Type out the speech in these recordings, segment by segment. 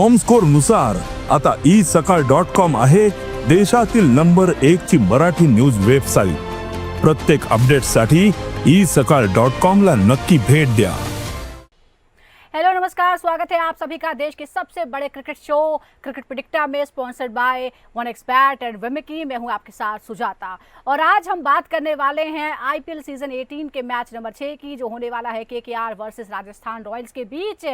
Home score नुसार आता isakal.com आहे देशातील नंबर 1 ची मराठी न्यूज वेबसाईट। प्रत्येक अपडेटसाठी isakal.com ला नक्की भेट द्या। हेलो नमस्कार, स्वागत है आप सभी का देश के सबसे बड़े क्रिकेट शो क्रिकेट प्रेडिक्टर में, स्पॉन्सर्ड बाय 1xBet एंड विमिकी। मैं हूं आपके साथ सुजाता और आज हम बात करने वाले हैं आईपीएल सीजन 18 के मैच नंबर 6 की, जो होने वाला है केकेआर वर्सेस राजस्थान रॉयल्स के बीच।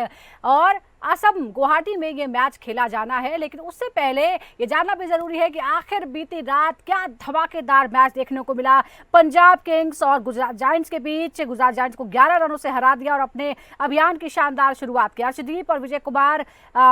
और असम गुवाहाटी में ये मैच खेला जाना है, लेकिन उससे पहले ये जानना भी जरूरी है कि आखिर बीती रात क्या धमाकेदार मैच देखने को मिला पंजाब किंग्स और गुजरात जायंट्स के बीच। गुजरात जायंट्स को 11 रनों से हरा दिया और अपने अभियान की शानदार शुरुआत की। अर्शदीप और विजय कुमार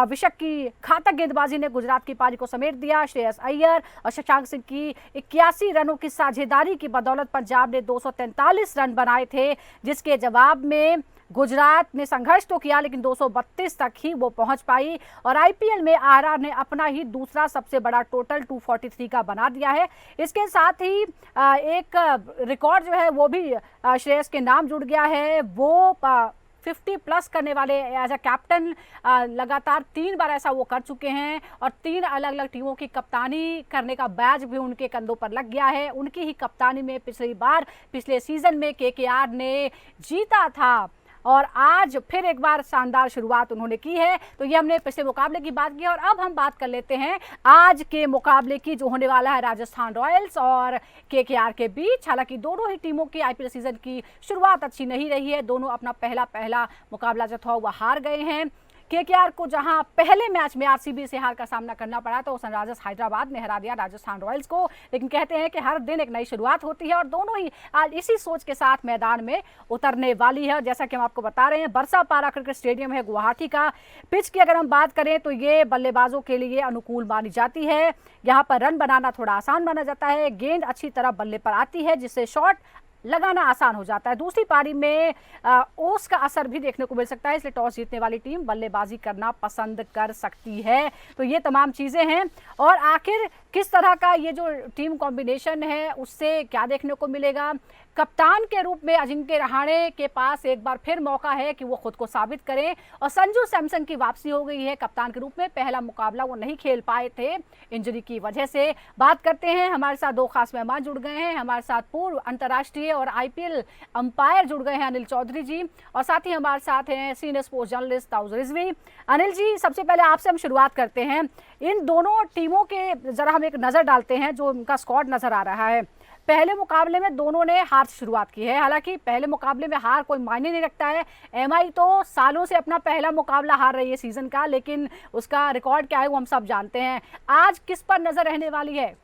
विशक की घातक गेंदबाजी ने गुजरात की पारी को समेट दिया। श्रेयस अय्यर और शशांक सिंह की 81 रनों की साझेदारी की बदौलत पंजाब ने 243 रन बनाए थे, जिसके जवाब में गुजरात ने संघर्ष तो किया, लेकिन 232 तक ही वो पहुंच पाई। और आईपीएल में आरआर ने अपना ही दूसरा सबसे बड़ा टोटल 243 का बना दिया है। इसके साथ ही एक रिकॉर्ड जो है वो भी श्रेयस के नाम जुड़ गया है। वो 50 प्लस करने वाले एज अ कैप्टन लगातार 3 बार ऐसा वो कर चुके हैं और 3 अलग अलग टीमों की कप्तानी करने का बैज भी उनके कंधों पर लग गया है। उनकी ही कप्तानी में पिछले सीजन में केकेआर ने जीता था और आज फिर एक बार शानदार शुरुआत उन्होंने की है। तो ये हमने पिछले मुकाबले की बात की और अब हम बात कर लेते हैं आज के मुकाबले की, जो होने वाला है राजस्थान रॉयल्स और केकेआर के बीच। हालांकि दोनों ही टीमों की आईपीएल सीजन की शुरुआत अच्छी नहीं रही है। दोनों अपना पहला मुकाबला जो था वह हार गए हैं। केकेआर को जहां पहले मैच में आरसीबी से हार का सामना करना पड़ा तो सनराइजर्स हैदराबाद ने हरा दिया राजस्थान रॉयल्स को। लेकिन कहते हैं कि हर दिन एक नई शुरुआत होती है और दोनों ही आज इसी सोच के साथ मैदान में उतरने वाली है। जैसा कि हम आपको बता रहे हैं, बरसापारा क्रिकेट स्टेडियम है गुवाहाटी का। पिच की अगर हम बात करें तो ये बल्लेबाजों के लिए अनुकूल मानी जाती है। यहाँ पर रन बनाना थोड़ा आसान माना जाता है। गेंद अच्छी तरह बल्ले पर आती है, जिससे शॉट लगाना आसान हो जाता है। दूसरी पारी में ओस का असर भी देखने को मिल सकता है, इसलिए टॉस जीतने वाली टीम बल्लेबाजी करना पसंद कर सकती है। तो ये तमाम चीज़ें हैं और आखिर किस तरह का ये जो टीम कॉम्बिनेशन है उससे क्या देखने को मिलेगा। कप्तान के रूप में अजिंक्य रहाणे के पास एक बार फिर मौका है कि वो खुद को साबित करें और संजू सैमसन की वापसी हो गई है कप्तान के रूप में। पहला मुकाबला वो नहीं खेल पाए थे इंजरी की वजह से। बात करते हैं, हमारे साथ 2 खास मेहमान जुड़ गए हैं। हमारे साथ पूर्व अंतर्राष्ट्रीय और आईपीएल अंपायर जुड़ गए हैं अनिल चौधरी जी, और साथ ही हमारे साथ हैं सीनियर स्पोर्ट्स जर्नलिस्ट ताउज रिजवी। अनिल जी, सबसे पहले आपसे हम शुरुआत करते हैं। इन दोनों टीमों के जरा हम एक नज़र डालते हैं जो उनका स्क्वाड नज़र आ रहा है। पहले मुकाबले में दोनों ने हार से शुरुआत की है। हालांकि पहले मुकाबले में हार कोई मायने नहीं रखता है। एमआई तो सालों से अपना पहला मुकाबला हार रही है सीजन का, लेकिन उसका रिकॉर्ड क्या है वो हम सब जानते हैं। आज किस पर नजर रहने वाली है?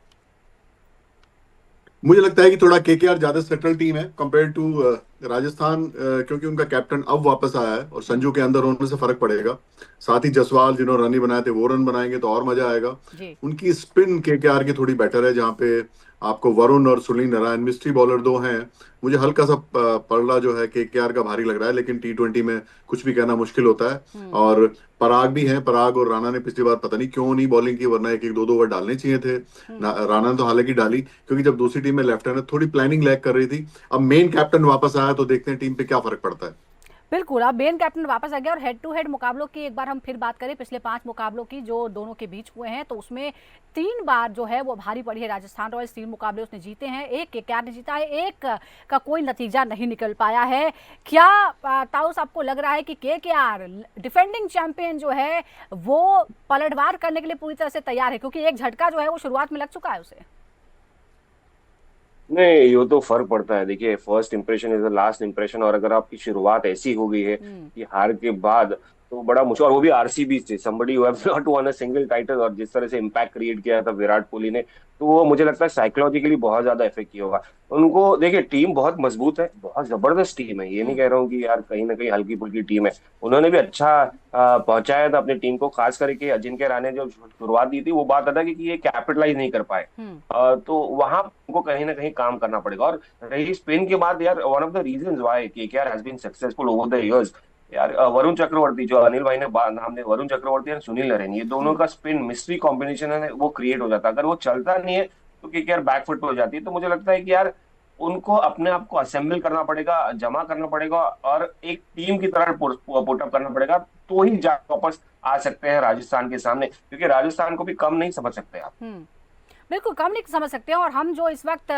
मुझे लगता है कि थोड़ा केकेआर ज्यादा सेटल टीम है कंपेयर टू राजस्थान, क्योंकि उनका कैप्टन अब वापस आया है और संजू के अंदर होने से फर्क पड़ेगा। साथ ही जसवाल जिन्होंने रन ही बनाए थे वो रन बनाएंगे तो और मजा आएगा। उनकी स्पिन केकेआर की थोड़ी बेटर है, जहाँ पे आपको वरुण और सुनील नारायण मिस्ट्री बॉलर 2 हैं। मुझे हल्का सा पलड़ा जो है केकेआर का भारी लग रहा है, लेकिन टी20 में कुछ भी कहना मुश्किल होता है। और पराग भी हैं, पराग और राणा ने पिछली बार पता नहीं क्यों नहीं बॉलिंग की, वरना 1-1 2-2 ओवर डालने चाहिए थे। राणा ने तो हालांकि डाली, क्योंकि जब दूसरी टीम में लेफ्ट हैंड थोड़ी प्लानिंग लैग कर रही थी। अब मेन कैप्टन वापस आया तो देखते हैं टीम पे क्या फर्क पड़ता है। बिल्कुल, अब मेन कैप्टन वापस आ गया और हेड टू हेड मुकाबलों की एक बार हम फिर बात करें, पिछले 5 मुकाबलों की जो दोनों के बीच हुए हैं, तो उसमें 3 बार जो है वो भारी पड़ी है राजस्थान रॉयल्स। 3 मुकाबले उसने जीते हैं, एक केकेआर ने जीता है, एक का कोई नतीजा नहीं निकल पाया है। क्या ताउस आपको लग रहा है कि केकेआर डिफेंडिंग चैंपियन जो है वो पलटवार करने के लिए पूरी तरह से तैयार है, क्योंकि एक झटका जो है वो शुरुआत में लग चुका है उसे? नहीं, ये तो फर्क पड़ता है। देखिए, first impression is the last impression, और अगर आपकी शुरुआत ऐसी हो गई है कि हार के बाद, तो बड़ा मुश्किल। और वो भी आरसीबी से, somebody who have not one a single title, और जिस तरह से इम्पैक्ट क्रिएट किया था विराट कोहली ने, तो वो मुझे लगता है साइकोलॉजिकली बहुत ज्यादा इफेक्ट किया होगा उनको। देखिए, टीम बहुत मजबूत है, बहुत जबरदस्त टीम है, ये नहीं कह रहा हूँ कि यार कहीं ना कहीं हल्की फुल्की टीम है। उन्होंने भी अच्छा पहुंचाया था अपनी टीम को, खास करके अजिंक्य रहाणे जो शुरुआत दी थी, वो बात अदा कि ये कैपिटलाइज नहीं कर पाए। तो वहां उनको कहीं ना कहीं काम करना पड़ेगा। और रही स्पिन के बाद, यार one of the reasons why KKR has been successful over the years, यार वरुण चक्रवर्ती, जो अनिल भाई ने नाम दिया, वरुण चक्रवर्ती और सुनील नारायण, ये दोनों का स्पिन मिस्ट्री कॉम्बिनेशन है, वो क्रिएट हो जाता है। अगर वो चलता नहीं है तो केकेआर बैकफुट पे हो जाती है। तो मुझे लगता है कि यार उनको अपने आप को असेंबल करना पड़ेगा, जमा करना पड़ेगा और एक टीम की तरह पुटअप करना पड़ेगा, तो ही वापस आ सकते हैं राजस्थान के सामने, क्योंकि राजस्थान को भी कम नहीं समझ सकते आप। बिल्कुल कम नहीं समझ सकते हैं। और हम जो इस वक्त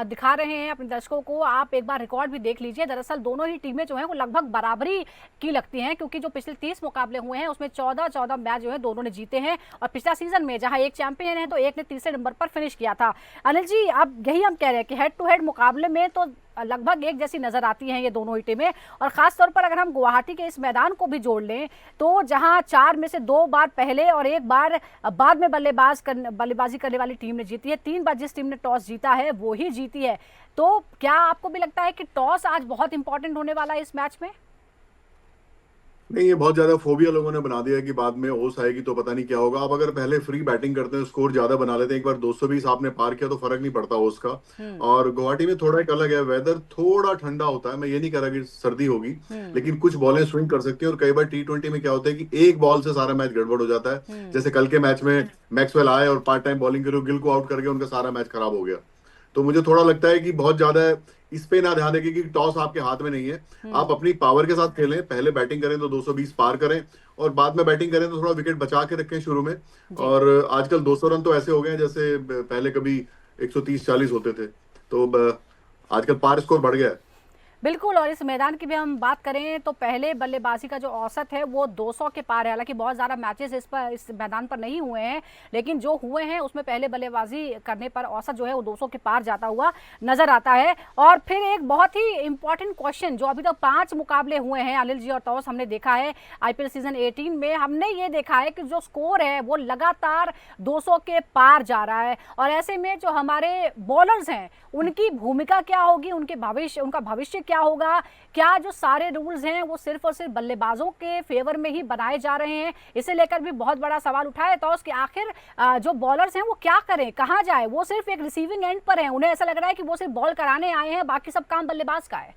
दिखा रहे हैं अपने दर्शकों को, आप एक बार रिकॉर्ड भी देख लीजिए। दरअसल दोनों ही टीमें जो हैं वो लगभग बराबरी की लगती हैं, क्योंकि जो पिछले 30 मुकाबले हुए हैं उसमें 14 मैच जो है दोनों ने जीते हैं। और पिछला सीजन में जहां एक चैंपियन है तो एक ने तीसरे नंबर पर फिनिश किया था। अनिल जी, अब यही हम कह रहे हैं कि हेड टू हेड मुकाबले में तो लगभग एक जैसी नजर आती हैं ये दोनों ही टीमें। और खास तौर पर अगर हम गुवाहाटी के इस मैदान को भी जोड़ लें तो जहां 4 में से 2 बार पहले और 1 बार बाद में बल्लेबाजी करने वाली टीम ने जीती है, 3 बार जिस टीम ने टॉस जीता है वो ही जीती है। तो क्या आपको भी लगता है कि टॉस आज बहुत इंपॉर्टेंट होने वाला है इस मैच में? नहीं, ये बहुत ज्यादा फोबिया लोगों ने बना दिया है कि बाद में ओस आएगी तो पता नहीं क्या होगा। आप अगर पहले फ्री बैटिंग करते हैं, स्कोर ज्यादा बना लेते हैं, एक बार 220 आपने पार किया तो फर्क नहीं पड़ता ओस का। और गुवाहाटी में थोड़ा एक अलग है, वेदर थोड़ा ठंडा होता है। मैं ये नहीं कह रहा कि सर्दी होगी, लेकिन कुछ बॉलें स्विंग कर सकती हैं। और कई बार T20 में क्या होता है कि एक बॉल से सारा मैच गड़बड़ हो जाता है। जैसे कल के मैच में मैक्सवेल आए और पार्ट टाइम बॉलिंग करी, गिल को आउट करके उनका सारा मैच खराब हो गया। तो मुझे थोड़ा लगता है कि बहुत ज्यादा इस पे ना ध्यान दें कि टॉस आपके हाथ में नहीं है। आप अपनी पावर के साथ खेलें, पहले बैटिंग करें तो 220 पार करें, और बाद में बैटिंग करें तो थोड़ा विकेट बचा के रखें शुरू में। और आजकल 200 रन तो ऐसे हो गए हैं जैसे पहले कभी 130-40 होते थे। तो आजकल पार स्कोर बढ़ गया है। बिल्कुल। और इस मैदान की भी हम बात करें तो पहले बल्लेबाजी का जो औसत है वो 200 के पार है। हालांकि बहुत ज़्यादा मैचेस इस मैदान पर नहीं हुए हैं, लेकिन जो हुए हैं उसमें पहले बल्लेबाजी करने पर औसत जो है वो 200 के पार जाता हुआ नजर आता है। और फिर एक बहुत ही इंपॉर्टेंट क्वेश्चन, जो अभी तक 5 मुकाबले हुए हैं अनिल जी और तौस, हमने देखा है IPL सीजन 18 में हमने ये देखा है कि जो स्कोर है वो लगातार 200 के पार जा रहा है। और ऐसे में जो हमारे बॉलर्स हैं उनकी भूमिका क्या होगी, उनका भविष्य क्या होगा? क्या जो सारे रूल्स हैं वो सिर्फ और सिर्फ बल्लेबाजों के फेवर में ही बनाए जा रहे हैं? इसे लेकर भी बहुत बड़ा सवाल उठा है। तो उसके आखिर जो बॉलर्स हैं वो क्या करें, कहाँ जाए? वो सिर्फ एक रिसीविंग एंड पर हैं, उन्हें ऐसा लग रहा है कि वो सिर्फ बॉल कराने आए हैं, बाकी सब काम बल्लेबाज का है।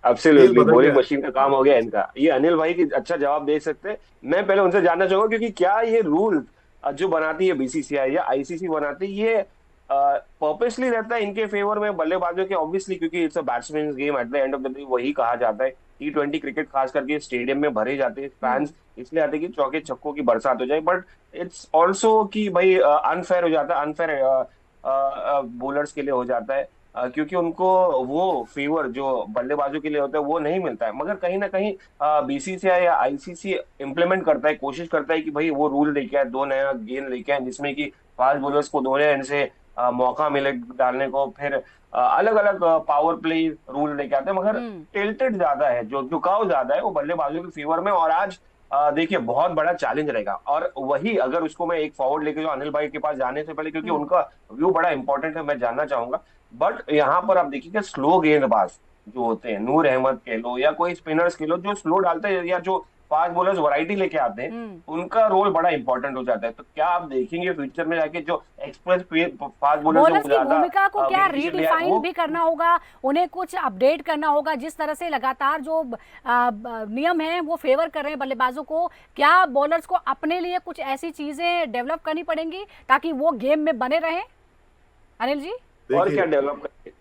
एब्सोल्युटली, बॉलिंग मशीन का काम हो गया इनका। ये अनिल भाई की अच्छा जवाब दे सकते हैं। मैं पहले उनसे जानना चाहूंगा, क्योंकि क्या ये रूल जो बनाती है BCCI या ICC बनाती है, ये पर्पसली रहता है इनके फेवर में बल्लेबाजों के? ऑब्वियसली, क्योंकि it's a batsman game at the end of the day, वही कहा जाता है। T20 क्रिकेट खास करके स्टेडियम में भरे जाते हैं, फैंस इसलिए आते हैं कि चौके छक्कों की बरसात हो जाए। बट इट्स ऑल्सो कि भाई अनफेयर हो जाता है, अनफेयर बॉलर्स के लिए हो जाता है, क्योंकि उनको वो फेवर जो बल्लेबाजों के लिए होता है वो नहीं मिलता है। मगर कहीं ना कहीं BCCI या ICC इम्प्लीमेंट करता है, कोशिश करता है कि भाई वो रूल लेके आए, 2 नया गेम लेके आए, जिसमें कि फास्ट बॉलर्स को दोनों एंड से मौका मिले डालने को। फिर अलग अलग पावर प्ले रूल लेके आते हैं, मगर टिल्टेड ज्यादा है, जो झुकाव ज्यादा है वो बल्लेबाजों के फेवर में। और आज देखिए बहुत बड़ा चैलेंज रहेगा। और वही अगर उसको मैं एक फॉरवर्ड लेके जो अनिल भाई के पास जाने से पहले, क्योंकि उनका व्यू बड़ा इंपॉर्टेंट है, मैं जानना चाहूंगा। बट यहाँ पर आप देखिए स्लो गेंदबाज जो होते हैं, नूर अहमद कह लो या कोई स्पिनर्स कह लो, जो स्लो डालते हैं या जो फास्ट बॉलर्स वैरायटी लेके आते हैं, उनका रोल बड़ा इंपॉर्टेंट हो जाता है। तो क्या आप देखेंगे फ्यूचर में जाके जो एक्सप्रेस फास्ट बॉलर्स की हाँ, भूमिका को क्या रीडिफाइन भी करना होगा, उन्हें कुछ अपडेट करना होगा? जिस तरह से लगातार जो नियम हैं वो फेवर कर रहे हैं बल्लेबाजों को, क्या बॉलर्स को अपने लिए कुछ ऐसी चीजें डेवलप करनी पड़ेंगी ताकि वो गेम में बने रहें? अनिल जी, और क्या डेवलप करेंगे?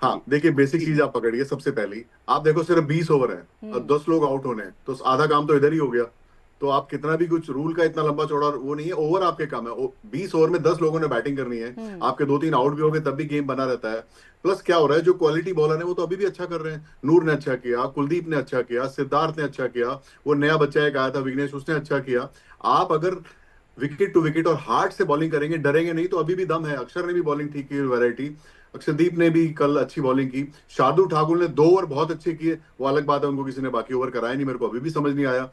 हाँ, देखिए बेसिक चीज आप पकड़िए। सबसे पहली आप देखो, सिर्फ 20 ओवर है और 10 लोग आउट होने हैं, तो आधा काम तो इधर ही हो गया। तो आप कितना भी कुछ रूल का इतना लंबा चौड़ा वो नहीं है, ओवर आपके काम है। 20 ओवर में 10 लोगों ने बैटिंग करनी है, आपके 2-3 आउट भी हो गए तब भी गेम बना रहता है। प्लस क्या हो रहा है, जो क्वालिटी बॉलर है वो तो अभी भी अच्छा कर रहे हैं। नूर ने अच्छा किया, कुलदीप ने अच्छा किया, सिद्धार्थ ने अच्छा किया, वो नया बच्चा एक आया था विघ्नेश, उसने अच्छा किया। आप अगर विकेट टू विकेट और हार्ड से बॉलिंग करेंगे, डरेंगे नहीं, तो अभी भी दम है। अक्षर ने भी बॉलिंग ठीक की, वैरायटी। अक्षरदीप ने भी कल अच्छी बॉलिंग की। शार्दुल ठाकुर ने 2 ओवर बहुत अच्छे किए, वो अलग बात है, उनको किसी ने बाकी ओवर कराया नहीं, मेरे को अभी भी समझ नहीं आया।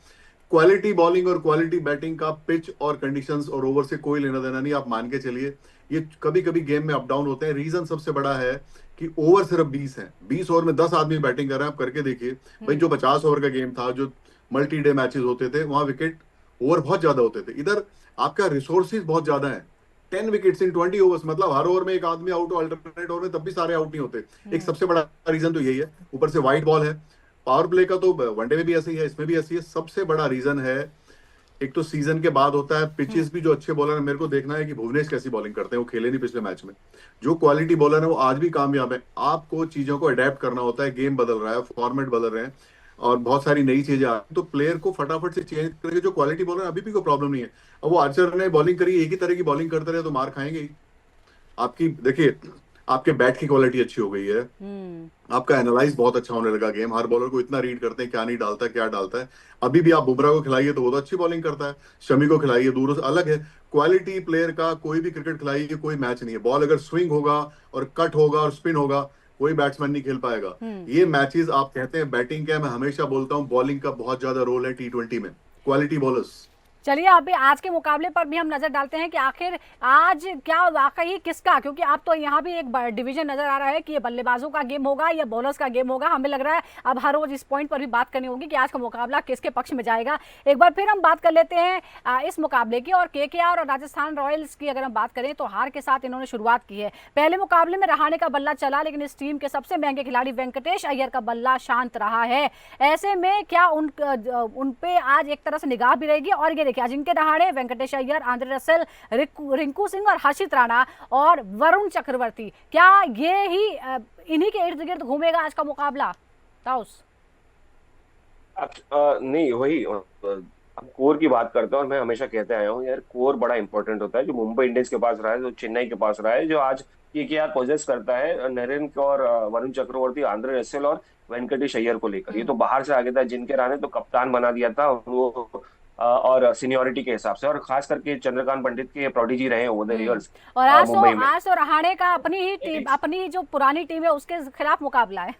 क्वालिटी बॉलिंग और क्वालिटी बैटिंग का पिच और कंडीशंस और ओवर से कोई लेना देना नहीं। आप मान के चलिए, ये कभी कभी गेम में अप डाउन होते हैं। रीजन सबसे बड़ा है कि ओवर सिर्फ 20 है। 20 ओवर में 10 आदमी बैटिंग कर रहे हैं। आप करके देखिए भाई, जो 50 ओवर का गेम था, जो मल्टी डे मैचेस होते थे, वहां विकेट ओवर बहुत ज्यादा होते थे। इधर आपका रिसोर्सेज बहुत ज्यादा है। 10 विकेट्स इन 20 ओवर्स, मतलब हर ओवर में एक आदमी आउट हो, अल्टरनेट ओवर में तब भी सारे आउट नहीं होते। एक सबसे बड़ा रीजन तो यही है। ऊपर से वाइट बॉल है। पावर प्ले का तो वनडे में भी ऐसे ही है, इसमें भी ऐसी है। सबसे बड़ा रीजन है, एक तो सीजन के बाद होता है, पिचेस भी जो अच्छे बॉलर है, मेरे को देखना है कि भुवनेश कैसी बॉलिंग करते हैं। वो खेले नहीं पिछले मैच में। जो क्वालिटी बॉलर है वो आज भी कामयाब है। आपको चीजों को अडेप्ट करना होता है, गेम बदल रहा है, फॉर्मेट बदल रहे हैं। और बहुत सारी नई चीजें आ तो प्लेयर को फटाफट से चेंज करके, जो क्वालिटी बॉलर अभी भी कोई प्रॉब्लम नहीं है। अब वो आर्चर ने बॉलिंग करी, एक ही तरह की बॉलिंग करते रहे तो मार खाएंगे ही। आपकी देखिए, आपके बैट की क्वालिटी अच्छी हो गई है, आपका एनालाइज बहुत अच्छा होने लगा गेम, हर बॉलर को इतना रीड करते हैं क्या नहीं डालता क्या डालता है। अभी भी आप बुमराह को खिलाइए तो वो तो अच्छी बॉलिंग करता है, शमी को खिलाइए दूर से अलग है। क्वालिटी प्लेयर का कोई भी क्रिकेट खिलाइए कोई मैच नहीं है। बॉल अगर स्विंग होगा और कट होगा और स्पिन होगा, कोई बैट्समैन नहीं खेल पाएगा। ये मैचेस आप कहते हैं बैटिंग का, मैं हमेशा बोलता हूँ बॉलिंग का बहुत ज्यादा रोल है T20 में, क्वालिटी बॉलर्स। चलिए अभी आज के मुकाबले पर भी हम नजर डालते हैं कि आखिर आज क्या वाकई किसका, क्योंकि अब तो यहाँ भी एक डिवीजन नजर आ रहा है कि ये बल्लेबाजों का गेम होगा या बॉलर्स का गेम होगा। हमें लग रहा है अब हर रोज इस पॉइंट पर भी बात करनी होगी कि आज का मुकाबला किसके पक्ष में जाएगा। एक बार फिर हम बात कर लेते हैं इस मुकाबले की। और KKR और राजस्थान रॉयल्स की अगर हम बात करें तो हार के साथ इन्होंने शुरुआत की है। पहले मुकाबले में रहाणे का बल्ला चला, लेकिन इस टीम के सबसे महंगे खिलाड़ी वेंकटेश अय्यर का बल्ला शांत रहा है। ऐसे में क्या उन पे आज एक तरह से निगाह भी रहेगी। और ये देखिए अजिंक्य रहाणे, वेंकटेश अय्यर, आंद्रे रसेल, रिंकू सिंह और हर्षित राणा और वरुण चक्रवर्ती, क्या ये ही इन्हीं के इर्द गिर्द घूमेगा आज का मुकाबला? ताउस नहीं, वही हम कोर की बात करते हैं और मैं हमेशा कहते आया हूँ यार, कोर बड़ा इंपॉर्टेंट होता है। जो मुंबई इंडियंस के पास रहा है, जो चेन्नई के पास रहा है, जो आज KKR पोजेस करता है नरेन और वरुण चक्रवर्ती, आंद्रे रसेल और वेंकटेश अय्यर को लेकर, ये तो बाहर से आ गया था। जिनके राणे तो कप्तान बना दिया था वो और सीनियोरिटी के हिसाब से, और खास करके चंद्रकांत पंडित के प्रोडिजी रहे ओवर द इयर्स और मुंबई में। आज तो रहाणे का अपनी ही टीम, अपनी जो पुरानी टीम है उसके खिलाफ मुकाबला है।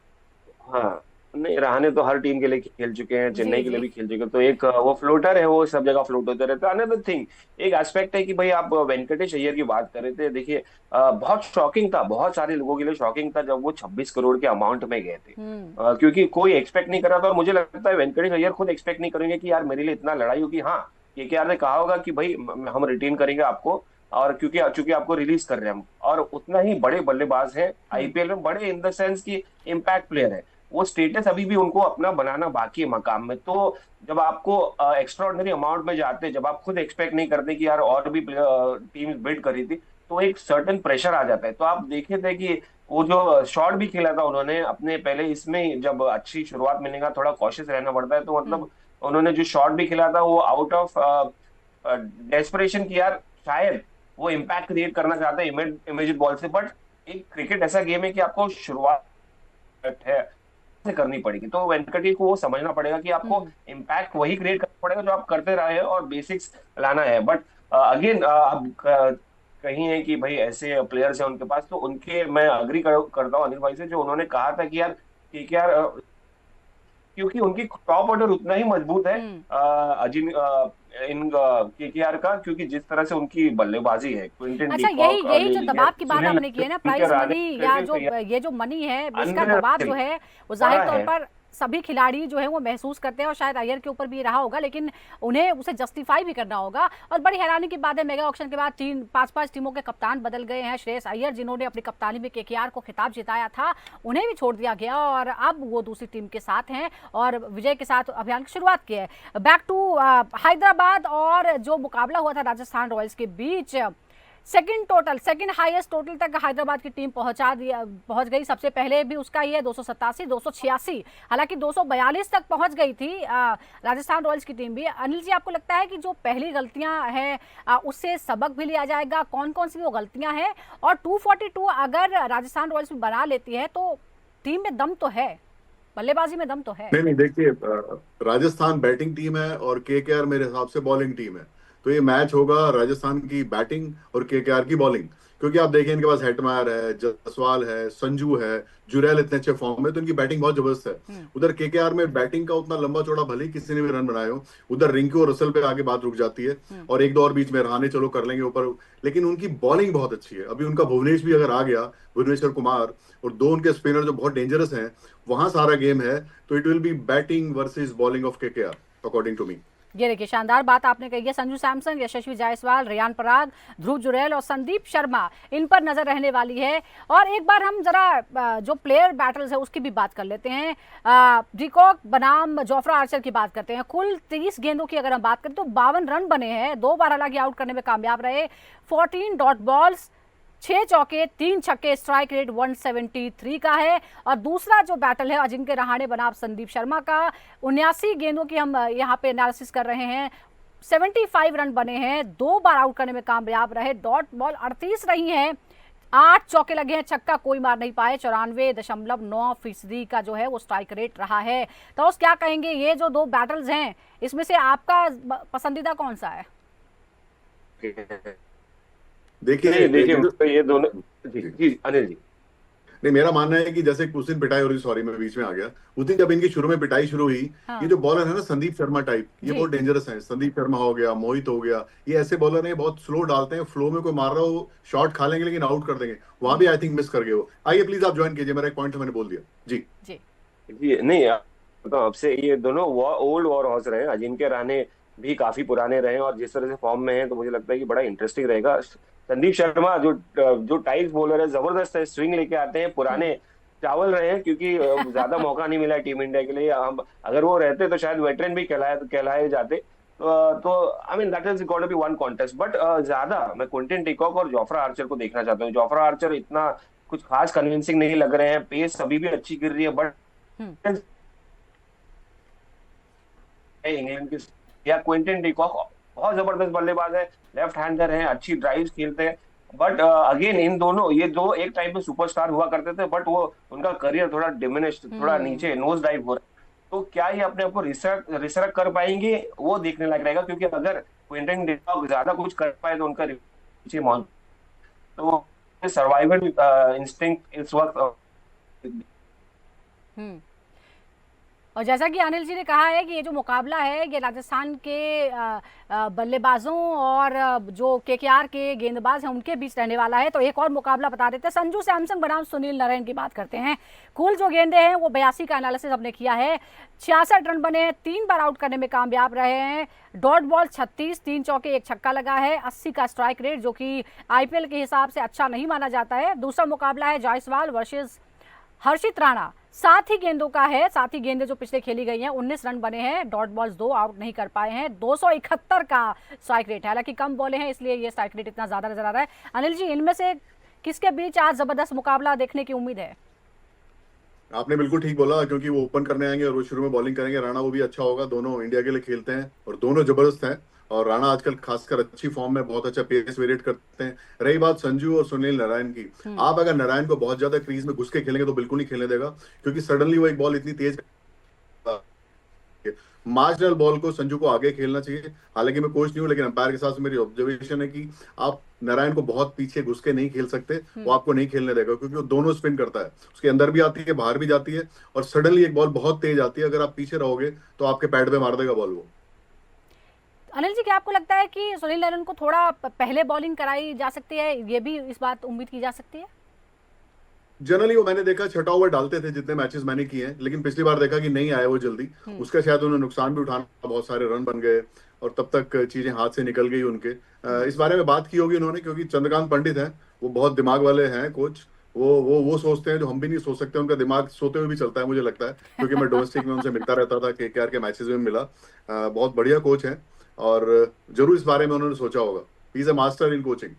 हाँ, नहीं, रहाणे तो हर टीम के लिए खेल चुके हैं, चेन्नई के लिए भी खेल चुके हैं, तो एक वो फ्लोटर है, वो सब जगह फ्लोट होते रहता है। अनदर थिंग, एक एस्पेक्ट है कि भाई आप वेंकटेश अय्यर की बात कर रहे थे, देखिए बहुत शॉकिंग था, बहुत सारे लोगों के लिए शॉकिंग था जब वो 26 करोड़ के अमाउंट में गए थे, क्योंकि कोई एक्सपेक्ट नहीं कर रहा था। और मुझे लगता है वेंकटेश अय्यर खुद एक्सपेक्ट नहीं करेंगे कि यार मेरे लिए इतना लड़ाई होगी। हाँ, KKR ने कहा होगा कि भाई हम रिटेन करेंगे आपको, और चूंकि आपको रिलीज कर रहे हैं हम, और उतना ही बड़े बल्लेबाज हैं IPL में, बड़े इन द सेंस की इम्पैक्ट प्लेयर है, वो स्टेटस अभी भी उनको अपना बनाना बाकी है मकाम में। तो जब आपको एक्स्ट्राऑर्डिनरी अमाउंट में जाते, जब आप खुद एक्सपेक्ट नहीं करते कि यार और भी टीम बिड करी थी, तो एक सर्टेन प्रेशर आ जाता है। तो आप देखे थे कि वो जो शॉट भी खेला था उन्होंने अपने पहले इसमें, जब अच्छी शुरुआत मिलने का थोड़ा कॉशियस रहना पड़ता है, तो मतलब उन्होंने जो शॉट भी खेला था वो आउट ऑफ डेस्परेशन की, यार शायद वो इम्पैक्ट क्रिएट करना चाहते हैं इमेजिड बॉल से। बट एक क्रिकेट ऐसा गेम है कि आपको शुरुआत है से करनी पड़ेगी, तो वेंकटेश को वो समझना पड़ेगा कि आपको इम्पैक्ट वही क्रिएट करना पड़ेगा जो आप करते रहे हैं और बेसिक्स लाना है। बट अगेन अब कहीं है कि भाई ऐसे प्लेयर्स हैं उनके पास, तो उनके मैं अग्री करता हूँ अनिल भाई से, जो उन्होंने कहा था कि यार KKR, क्योंकि उनकी टॉप ऑर्डर उतना ही मजबूत है इन KKR का, क्योंकि जिस तरह से उनकी बल्लेबाजी है, क्विंटन अच्छा, डीकॉक, यही जो दबाव की बात आपने की है ना, प्राइस मनी या जो ये जो मनी है, इसका दबाव जो है वो जाहिर तौर पर सभी खिलाड़ी जो है वो महसूस करते हैं, और शायद अय्यर के ऊपर भी रहा होगा, लेकिन उन्हें उसे जस्टिफाई भी करना होगा। और बड़ी हैरानी की बात है, मेगा ऑक्शन के बाद 5-5 टीमों के कप्तान बदल गए हैं। श्रेयस अय्यर जिन्होंने अपनी कप्तानी में KKR को खिताब जिताया था, उन्हें भी छोड़ दिया गया और अब वो दूसरी टीम के साथ हैं और विजय के साथ अभियान की शुरुआत की है। बैक टू हैदराबाद, और जो मुकाबला हुआ था राजस्थान रॉयल्स के बीच, सेकंड हाईएस्ट टोटल तक हैदराबाद की टीम पहुंच गई। सबसे पहले भी उसका ये 287, 286, हालांकि 242 तक पहुंच गई थी राजस्थान रॉयल्स की टीम भी। अनिल जी, आपको लगता है कि जो पहली गलतियां हैं उससे सबक भी लिया जाएगा? कौन कौन सी वो गलतियां हैं? और 242 अगर राजस्थान रॉयल्स में बना लेती है तो टीम में दम तो है, बल्लेबाजी में दम तो है। नहीं, देखिए राजस्थान बैटिंग टीम है और KKR मेरे हिसाब से बॉलिंग टीम है, तो ये मैच होगा राजस्थान की बैटिंग और KKR की बॉलिंग। क्योंकि आप देखें इनके पास हेटमायर है, जसवाल है, संजू है, जुरैल इतने अच्छे फॉर्म में, तो इनकी बैटिंग बहुत जबरदस्त है। उधर KKR में बैटिंग का उतना लंबा चौड़ा भले ही किसी ने भी रन बनाए हो, उधर रिंकू और रसल पे आगे बात रुक जाती है, और एक दो और बीच में रहाणे चलो कर लेंगे ऊपर, लेकिन उनकी बॉलिंग बहुत अच्छी है। अभी उनका भुवनेश भी अगर आ गया, भुवनेश्वर कुमार, और दो उनके स्पिनर जो बहुत डेंजरस हैं, वहां सारा गेम है। तो it will be batting versus bowling of KKR according to me. ये देखिए, शानदार बात आपने कही है। संजू सैमसन, यशस्वी जायसवाल, रियान पराग, ध्रुव जुरैल और संदीप शर्मा, इन पर नजर रहने वाली है। और एक बार हम जरा जो प्लेयर बैटल्स है उसकी भी बात कर लेते हैं। डीकॉक बनाम जोफ्रा आर्चर की बात करते हैं। कुल 30 गेंदों की अगर हम बात करें तो 52 रन बने हैं, 2 बार हालांकि आउट करने में कामयाब रहे, 14 डॉट बॉल्स, 6 चौके 3 छक्के, स्ट्राइक रेट 173 का है। और दूसरा जो बैटल है अजिंक्य रहाणे बनाम संदीप शर्मा का, 79 गेंदों की हम यहाँ पे एनालिसिस कर रहे हैं, 75 रन बने हैं, 2 बार आउट करने में कामयाब रहे, डॉट बॉल 38 रही हैं, 8 चौके लगे हैं, छक्का कोई मार नहीं पाए, 94.9% का जो है वो स्ट्राइक रेट रहा है। तो उस क्या कहेंगे, ये जो 2 बैटल्स हैं इसमें से आपका पसंदीदा कौन सा है? देखिए ये दोनों जी अनिल जी। नहीं, मेरा मानना है कि जैसे उस दिन पिटाई हो रही, सॉरी मैं बीच में आ गया, उस दिन जब इनकी शुरू में पिटाई शुरू हुई, हाँ। ये जो बॉलर है ना संदीप शर्मा टाइप, ये बहुत डेंजरस है। संदीप शर्मा हो गया, मोहित हो गया, ये ऐसे बॉलर हैं, बहुत स्लो डालते हैं, फ्लो में कोई मार रहा हो शॉट खा लेंगे लेकिन आउट कर देंगे। वहां भी आई थिंक मिस कर गए वो। आइए प्लीज आप ज्वाइन कीजिए, मेरा एक पॉइंट मैंने बोल दिया जी। जी नहीं, तो आपसे ये दोनों ओल्ड वॉर हॉर्स रहे, अजिंक्य रहाणे भी काफी पुराने रहे और जिस तरह से फॉर्म में है तो मुझे लगता है कि बड़ा इंटरेस्टिंग रहेगा। संदीप शर्मा जो टाइट बॉलर है, जबरदस्त है, स्विंग लेके आते हैं, पुराने चावल रहे हैं क्योंकि ज्यादा मौका नहीं मिला टीम इंडिया के लिए। हम अगर वो रहते तो शायद वेटरन भी कहलाए जाते। तो I mean that is got to be one contest, but ज्यादा मैं क्विंटन डिकॉक और जोफ्रा आर्चर को देखना चाहता हूँ। जोफ्रा आर्चर इतना कुछ खास कन्विंसिंग नहीं लग रहे हैं, पेस अभी भी अच्छी गिर रही है, बट इंग्लैंड की या क्विंटन डिकॉक बहुत जबरदस्त बल्लेबाज है, लेफ्ट हैंडर है, अच्छी ड्राइव्स खेलते हैं। बट अगेन इन दोनों, ये दो एक टाइम में सुपरस्टार हुआ करते थे, बट वो उनका करियर थोड़ा डिमिनिश्ड, थोड़ा नीचे नोज डाइव हो रहा है। तो क्या ये अपने आप को रिसर्क कर पाएंगे, वो देखने लायक रहेगा। क्योंकि अगर क्विंटन डिकॉक ज्यादा कुछ कर पाए तो उनका नीचे तो सर्वाइवल इंस्टिंक्ट इस वक्त। और जैसा कि अनिल जी ने कहा है कि ये जो मुकाबला है ये राजस्थान के बल्लेबाजों और जो केकेआर के गेंदबाज हैं उनके बीच रहने वाला है। तो एक और मुकाबला बता देते हैं, संजू सैमसन बनाम सुनील नारायण की बात करते हैं। कुल जो गेंदे हैं वो 82 का एनालिसिस हमने किया है, 66 रन बने हैं, 3 बार आउट करने में कामयाब रहे हैं, डॉट बॉल 36, 3 चौके 1 छक्का लगा है, 80 का स्ट्राइक रेट जो कि आईपीएल के हिसाब से अच्छा नहीं माना जाता है। दूसरा मुकाबला है जायसवाल वर्सेस हर्षित राणा, 7 ही गेंदों का है, 7 ही गेंदें जो पिछले खेली गई हैं, 19 रन बने हैं, डॉट बॉल्स 2 आउट नहीं कर पाए हैं, 271 का स्ट्राइक रेट है। हालांकि कम बॉलें हैं इसलिए ये स्ट्राइक रेट इतना ज्यादा नजर आ रहा है। अनिल जी, इनमें से किसके बीच आज जबरदस्त मुकाबला देखने की उम्मीद है? आपने बिल्कुल ठीक बोला, क्योंकि वो ओपन करने आएंगे और वो शुरू में बॉलिंग करेंगे। राणा वो भी अच्छा होगा, दोनों इंडिया के लिए खेलते हैं और दोनों जबरदस्त हैं। और राणा आजकल खासकर अच्छी फॉर्म में, बहुत अच्छा पेस वेरिएट करते हैं। रही बात संजू और सुनील नारायण की, आप अगर नारायण को बहुत ज्यादा क्रीज में घुस के खेलेंगे तो बिल्कुल नहीं खेलने देगा, क्योंकि सडनली वो एक बॉल इतनी तेज, मार्जिनल बॉल को संजू को आगे खेलना चाहिए। हालांकि मैं कोच नहीं हूं, लेकिन अंपायर के साथ मेरी ऑब्जर्वेशन है कि आप नारायण को बहुत पीछे घुस के नहीं खेल सकते, वो आपको नहीं खेलने देगा, क्योंकि वो दोनों स्पिन करता है, उसके अंदर भी आती है बाहर भी जाती है, और सडनली एक बॉल बहुत तेज आती है, अगर आप पीछे रहोगे तो आपके पैड पे मार देगा बॉल वो। अनिल जी, क्या आपको लगता है कि सुनील नारायण को थोड़ा पहले बॉलिंग कराई जा सकती है, ये भी इस बात उम्मीद की जा सकती है? जनरली वो मैंने देखा छठा ओवर डालते थे जितने मैचेस मैंने किए हैं, लेकिन पिछली बार देखा कि नहीं आया वो जल्दी, उसका शायद उन्हें नुकसान भी उठाना, बहुत सारे रन बन गए और तब तक चीजें हाथ से निकल गई उनके। इस बारे में बात की होगी उन्होंने, क्योंकि चंद्रकांत पंडित हैं, वो बहुत दिमाग वाले हैं कोच, वो सोचते हैं जो हम भी नहीं सोच सकते, उनका दिमाग सोते हुए भी चलता है मुझे लगता है, क्योंकि मैं डोमेस्टिक में उनसे मिलता रहता था, केकेआर के मैचेस में मिला। बहुत बढ़िया कोच है और जरूर इस बारे में उन्होंने सोचा होगा। He is a master in coaching.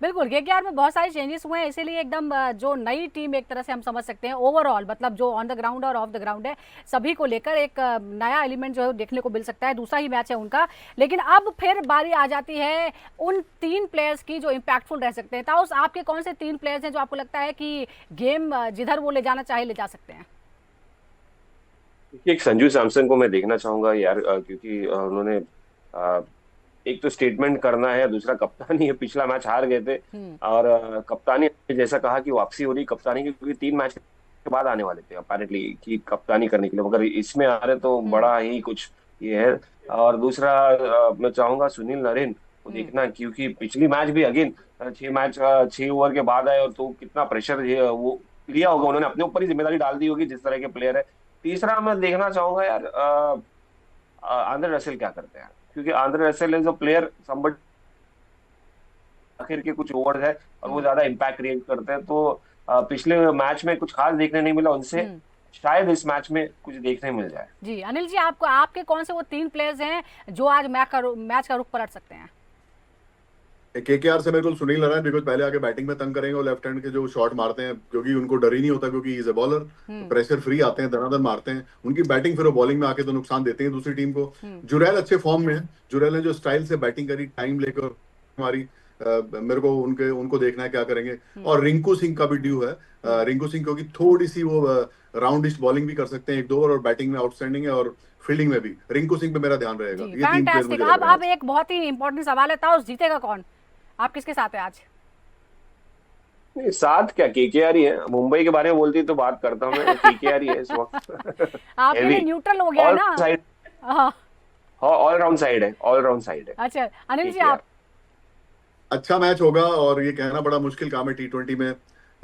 बिल्कुल, केकेआर में बहुत सारे चेंजेस हुए हैं, इसीलिए एकदम जो नई टीम एक तरह से हम समझ सकते हैं ओवरऑल, मतलब जो ऑन द ग्राउंड और ऑफ द ग्राउंड है, सभी को लेकर एक नया एलिमेंट जो है देखने को मिल सकता है। दूसरा ही मैच है उनका, लेकिन अब फिर बारी आ जाती है उन 3 प्लेयर्स की जो इम्पैक्टफुल रह सकते हैं। ताउस, आपके कौन से 3 प्लेयर्स हैं जो आपको लगता है कि गेम जिधर वो ले जाना चाहे ले जा सकते हैं? एक संजू सैमसन को मैं देखना चाहूंगा यार, क्योंकि उन्होंने एक तो स्टेटमेंट करना है, दूसरा कप्तानी है। पिछला मैच हार गए थे और कप्तानी, जैसा कहा कि वापसी हो रही कप्तानी की, क्योंकि 3 मैच के बाद आने वाले थे अपेरेंटली कि कप्तानी करने के लिए, मगर इसमें आ रहे तो बड़ा ही कुछ ये है। और दूसरा मैं चाहूंगा सुनील नारायण को देखना, क्योंकि पिछली मैच भी अगेन 6 ओवर के बाद आए और तो कितना प्रेशर वो लिया होगा उन्होंने, अपने ऊपर ही जिम्मेदारी डाल दी होगी जिस तरह के प्लेयर है। तीसरा मैं देखना चाहूंगा यार आंद्रे रसेल क्या करते हैं, क्योंकि Andre Russell is a player somebody, आखिर के कुछ ओवर है और वो ज्यादा इम्पैक्ट क्रिएट करते हैं। तो पिछले मैच में कुछ खास देखने नहीं मिला उनसे, शायद इस मैच में कुछ देखने मिल जाए। जी अनिल जी, आपको आपके कौन से वो 3 प्लेयर्स हैं जो आज मैच का रुख पलट सकते हैं? केकेआर से मेरे को सुनील नारायण बिकॉज पहले आके बैटिंग में तंग करेंगे और लेफ्ट हैंड के जो शॉट मारते हैं क्योंकि उनको डर ही नहीं होता क्योंकि is a bowler, pressure free आते हैं, दनादन मारते हैं। उनकी बैटिंग फिर वो बॉलिंग में आके तो नुकसान देते हैं दूसरी टीम को। जुरैल अच्छे फॉर्म में है, जुरैल ने जो स्टाइल से बैटिंग करी, टाइम लेकर हमारी मेरे को उनको देखना है क्या करेंगे। और रिंकू सिंह का भी ड्यू है, रिंकू सिंह क्योंकि थोड़ी सी वो राउंडिश बॉलिंग भी कर सकते हैं 1-2 ओवर, और बैटिंग में आउटस्टैंडिंग है और फील्डिंग में भी। रिंकू सिंह पे मेरा ध्यान रहेगा। ये 3 प्लेयर मुझे फैंटास्टिक। लग रहा है। अब एक बहुत ही इंपॉर्टेंट सवाल है, टॉस जीतेगा कौन? आप किसके साथ है आज? नहीं, साथ क्या, केकेआर ही है। मुंबई के बारे में बोलती तो बात करता हूँ मैं, केकेआर ही है इस वक्त। आपके लिए न्यूट्रल हो गया ना? हाँ, ऑल राउंड साइड है, ऑल राउंड साइड है। अच्छा अनिल जी, KKR। आप? अच्छा मैच होगा और ये कहना बड़ा मुश्किल काम है T20 में।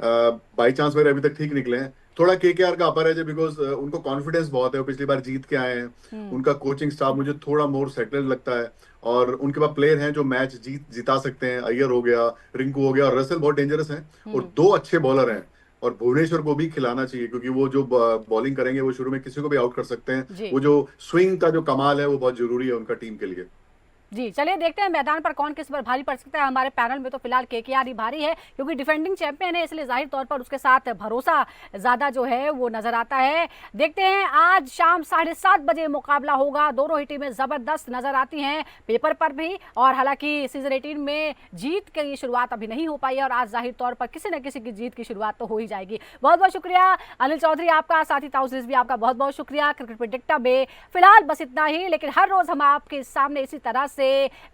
बाई चांस मेरे अभी तक ठीक निकले हैं। थोड़ा केकेआर का अपर है बिकॉज उनको कॉन्फिडेंस बहुत है, वो पिछली बार जीत के आए हैं। उनका कोचिंग स्टाफ मुझे थोड़ा मोर सेटल्ड लगता है और उनके पास प्लेयर हैं जो मैच जिता सकते हैं। अय्यर हो गया, रिंकू हो गया, और रसेल बहुत डेंजरस हैं और 2 अच्छे बॉलर हैं। और भुवनेश्वर को भी खिलाना चाहिए क्योंकि वो जो बॉलिंग करेंगे वो शुरू में किसी को भी आउट कर सकते हैं। वो जो स्विंग का जो कमाल है वो बहुत जरूरी है उनका टीम के लिए। जी चलिए देखते हैं मैदान पर कौन किस पर भारी पड़ सकता है। हमारे पैनल में तो फिलहाल केकेआर ही भारी है क्योंकि डिफेंडिंग चैंपियन है, इसलिए जाहिर तौर पर उसके साथ भरोसा ज्यादा जो है वो नजर आता है। देखते हैं आज शाम 7:30 बजे मुकाबला होगा। दोनों ही टीमें जबरदस्त नजर आती हैं पेपर पर भी, और हालांकि सीजन 18 में जीत की शुरुआत अभी नहीं हो पाई है और आज जाहिर तौर पर किसी न किसी की जीत की शुरुआत तो हो ही जाएगी। बहुत बहुत शुक्रिया अनिल चौधरी आपका, साथ ही ताउजिज भी आपका बहुत बहुत शुक्रिया। क्रिकेट प्रेडिक्टर में फिलहाल बस इतना ही, लेकिन हर रोज हम आपके सामने इसी तरह से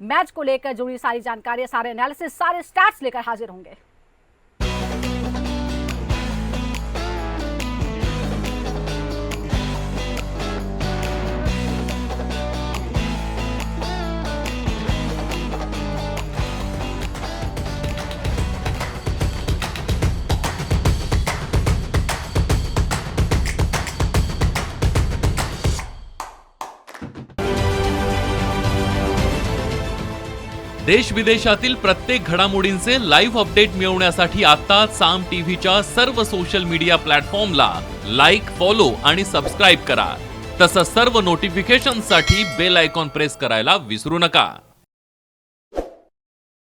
मैच को लेकर जुड़ी सारी जानकारी, सारे एनालिसिस, सारे स्टैट्स लेकर हाजिर होंगे। देश विदेशातील प्रत्येक घडामोडींचे लाईव्ह अपडेट मिळवण्यासाठी आता साम टीव्हीच्या सर्व सोशल मीडिया प्लॅटफॉर्मला लाईक, फॉलो आणि सबस्क्राईब करा। तसंच सर्व नोटिफिकेशनसाठी बेल आयकॉन प्रेस करायला विसरू नका।